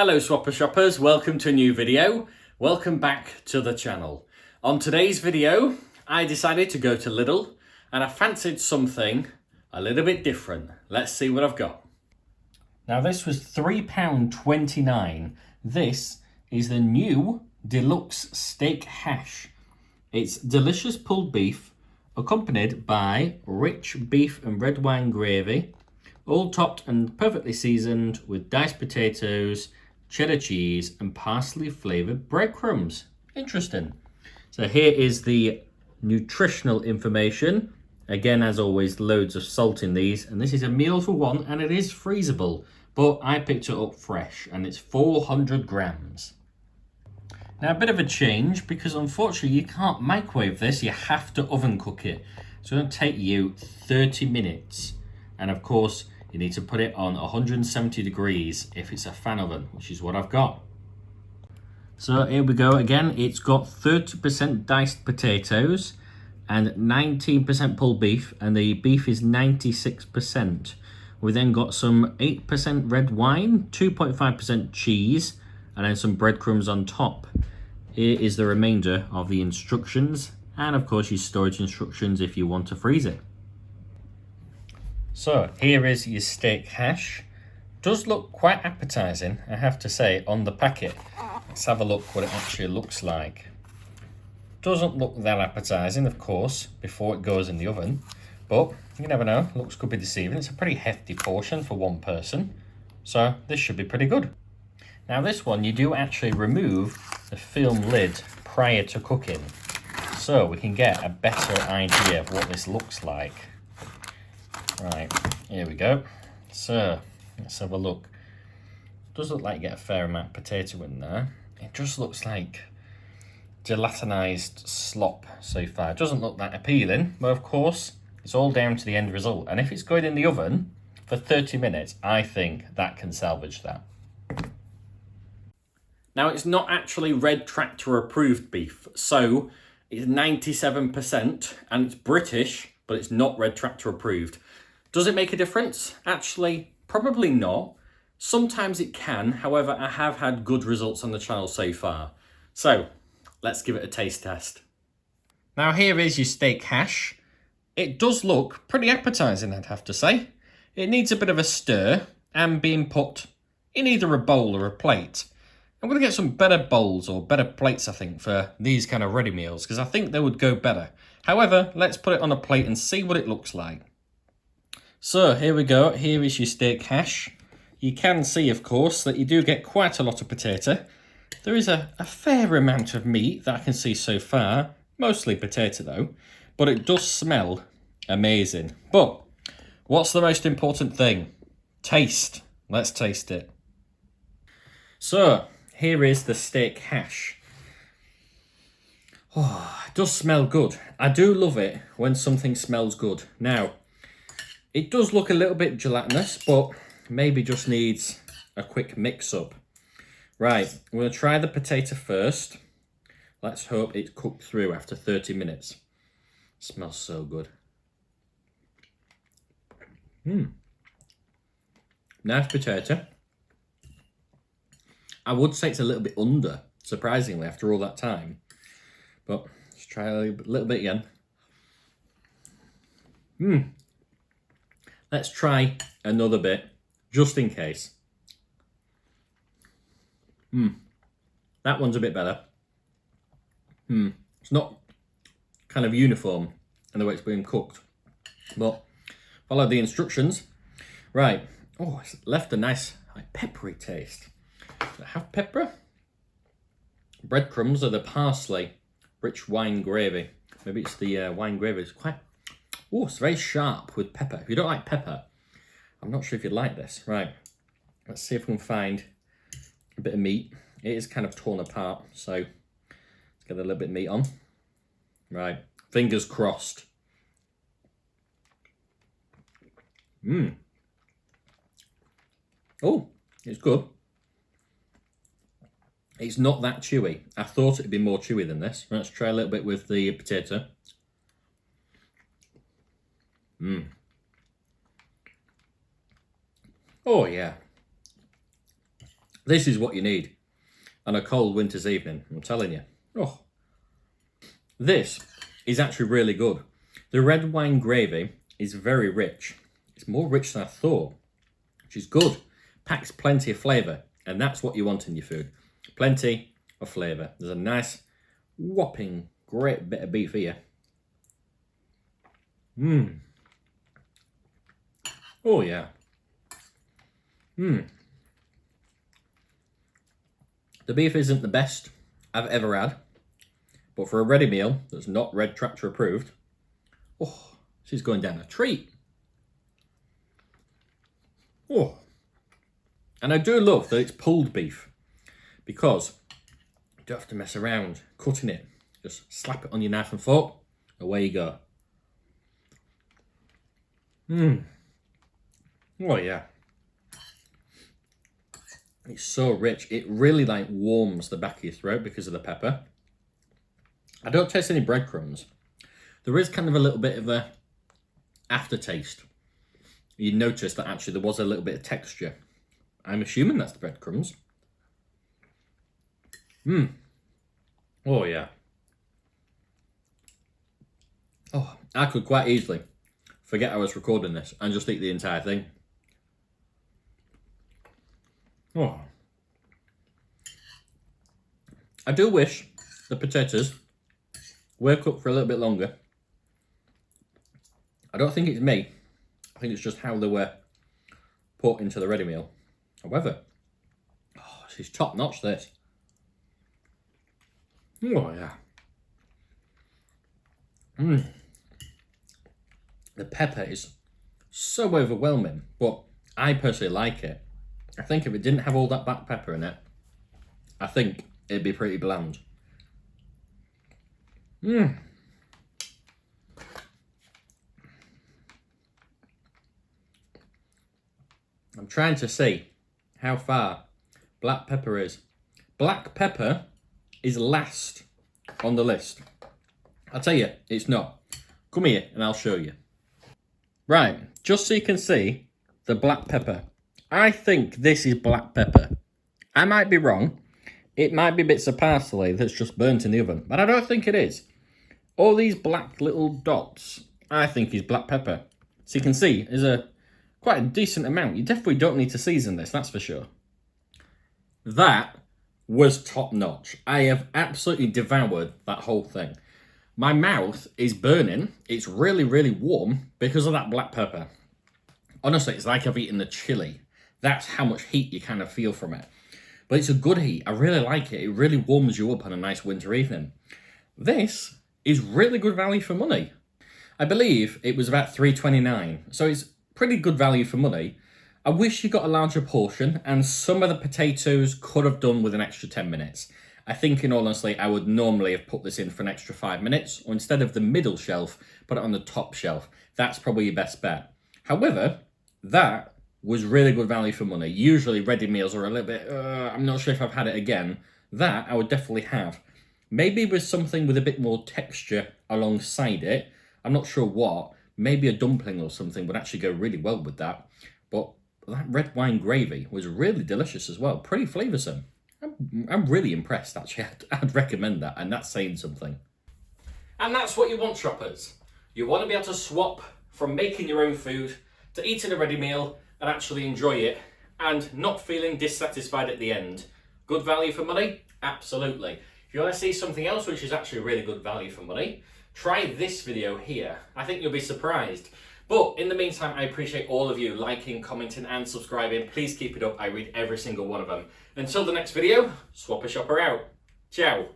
Hello Swapper Shoppers, welcome to a new video. Welcome back to the channel. On today's video, I decided to go to Lidl and I fancied something a little bit different. Let's see what I've got. Now this was £3.29. This is the new Deluxe steak hash. It's delicious pulled beef accompanied by rich beef and red wine gravy, all topped and perfectly seasoned with diced potatoes, cheddar cheese and parsley flavoured breadcrumbs. Interesting. So here is the nutritional information. Again, as always, loads of salt in these. And this is a meal for one and it is freezable. But I picked it up fresh and it's 400 grams. Now a bit of a change because unfortunately you can't microwave this. You have to oven cook it. So it'll take you 30 minutes. And of course, you need to put it on 170 degrees if it's a fan oven, which is what I've got. So here we go again. It's got 30% diced potatoes and 19% pulled beef, and the beef is 96%. We then got some 8% red wine, 2.5% cheese, and then some breadcrumbs on top. Here is the remainder of the instructions, and of course your storage instructions if you want to freeze it. So here is your steak hash. Does look quite appetizing, I have to say, on the packet. Let's have a look what it actually looks like. Doesn't look that appetizing, of course, before it goes in the oven, but you never know, looks could be deceiving. It's a pretty hefty portion for one person, so this should be pretty good. Now this one, you do actually remove the film lid prior to cooking, so we can get a better idea of what this looks like. Right, here we go. So, let's have a look. Does look like you get a fair amount of potato in there. It just looks like gelatinized slop so far. It doesn't look that appealing, but of course, it's all down to the end result. And if it's going in the oven for 30 minutes, I think that can salvage that. Now, it's not actually Red Tractor approved beef, so it's 97% and it's British, but it's not Red Tractor approved. Does it make a difference? Actually, probably not. Sometimes it can, however, I have had good results on the channel so far. So, let's give it a taste test. Now here is your steak hash. It does look pretty appetizing, I'd have to say. It needs a bit of a stir and being put in either a bowl or a plate. I'm going to get some better bowls or better plates, I think, for these kind of ready meals, because I think they would go better. However, let's put it on a plate and see what it looks like. So here we go, here is your steak hash. You can see, of course, that you do get quite a lot of potato. There is a fair amount of meat that I can see so far, mostly potato though, but it does smell amazing. But what's the most important thing? Taste. Let's taste it. So here is the steak hash. Oh, it does smell good. I do love it when something smells good. Now, it does look a little bit gelatinous, but maybe just needs a quick mix up. Right, I'm going to try the potato first. Let's hope it's cooked through after 30 minutes. It smells so good. Nice potato. I would say it's a little bit under, surprisingly, after all that time. But let's try a little bit again. Let's try another bit, just in case. That one's a bit better. It's not kind of uniform in the way it's being cooked, but follow the instructions. Right. Oh, it's left a nice peppery taste. Does it have pepper? Breadcrumbs are the parsley, rich wine gravy. Maybe it's the wine gravy. It's quite... Oh, it's very sharp with pepper. If you don't like pepper, I'm not sure if you'd like this. Right, let's see if we can find a bit of meat. It is kind of torn apart, so let's get a little bit of meat on. Right, fingers crossed. Oh, it's good. It's not that chewy. I thought it'd be more chewy than this. Let's try a little bit with the potato. Oh yeah. This is what you need on a cold winter's evening, I'm telling you. Oh, this is actually really good. The red wine gravy is very rich. It's more rich than I thought, which is good. Packs plenty of flavour, and that's what you want in your food. Plenty of flavour. There's a nice, whopping, great bit of beef here. Mmm. Oh, yeah. Mmm. The beef isn't the best I've ever had, but for a ready meal that's not Red Tractor approved, oh, this is going down a treat. Oh. And I do love that it's pulled beef, because you don't have to mess around cutting it. Just slap it on your knife and fork, away you go. Mmm. Oh yeah. It's so rich. It really like warms the back of your throat because of the pepper. I don't taste any breadcrumbs. There is kind of a little bit of a aftertaste. You notice that actually there was a little bit of texture. I'm assuming that's the breadcrumbs. Mmm. Oh yeah. Oh, I could quite easily forget I was recording this and just eat the entire thing. Oh. I do wish the potatoes were cooked for a little bit longer. I don't think it's me. I think it's just how they were put into the ready meal. However, oh, this is top notch, this. Oh yeah. Mmm. The pepper is so overwhelming, but I personally like it. I think if it didn't have all that black pepper in it, I think it'd be pretty bland. Mmm. I'm trying to see how far black pepper is. Black pepper is last on the list. I'll tell you, it's not. Come here and I'll show you. Right, just so you can see the black pepper. I think this is black pepper. I might be wrong. It might be bits of parsley that's just burnt in the oven, but I don't think it is. All these black little dots, I think is black pepper. So you can see, there's quite a decent amount. You definitely don't need to season this, that's for sure. That was top notch. I have absolutely devoured that whole thing. My mouth is burning. It's really, really warm because of that black pepper. Honestly, it's like I've eaten the chili. That's how much heat you kind of feel from it. But it's a good heat. I really like it. It really warms you up on a nice winter evening. This is really good value for money. I believe it was about $3.29, so it's pretty good value for money. I wish you got a larger portion, and some of the potatoes could have done with an extra 10 minutes. I think, in all honesty, I would normally have put this in for an extra 5 minutes, or instead of the middle shelf, put it on the top shelf. That's probably your best bet. However, that was really good value for money. Usually ready meals are a little bit, I'm not sure if I've had it again. That I would definitely have. Maybe with something with a bit more texture alongside it. I'm not sure what. Maybe a dumpling or something would actually go really well with that. But that red wine gravy was really delicious as well. Pretty flavoursome. I'm really impressed, actually. I'd recommend that, and that's saying something. And that's what you want, shoppers. You want to be able to swap from making your own food to eating a ready meal and actually enjoy it and not feeling dissatisfied at the end. Good value for money? Absolutely. If you want to see something else which is actually really good value for money, try this video here. I think you'll be surprised. But in the meantime, I appreciate all of you liking, commenting and subscribing. Please keep it up. I read every single one of them. Until the next video, Swapper Shopper out. Ciao.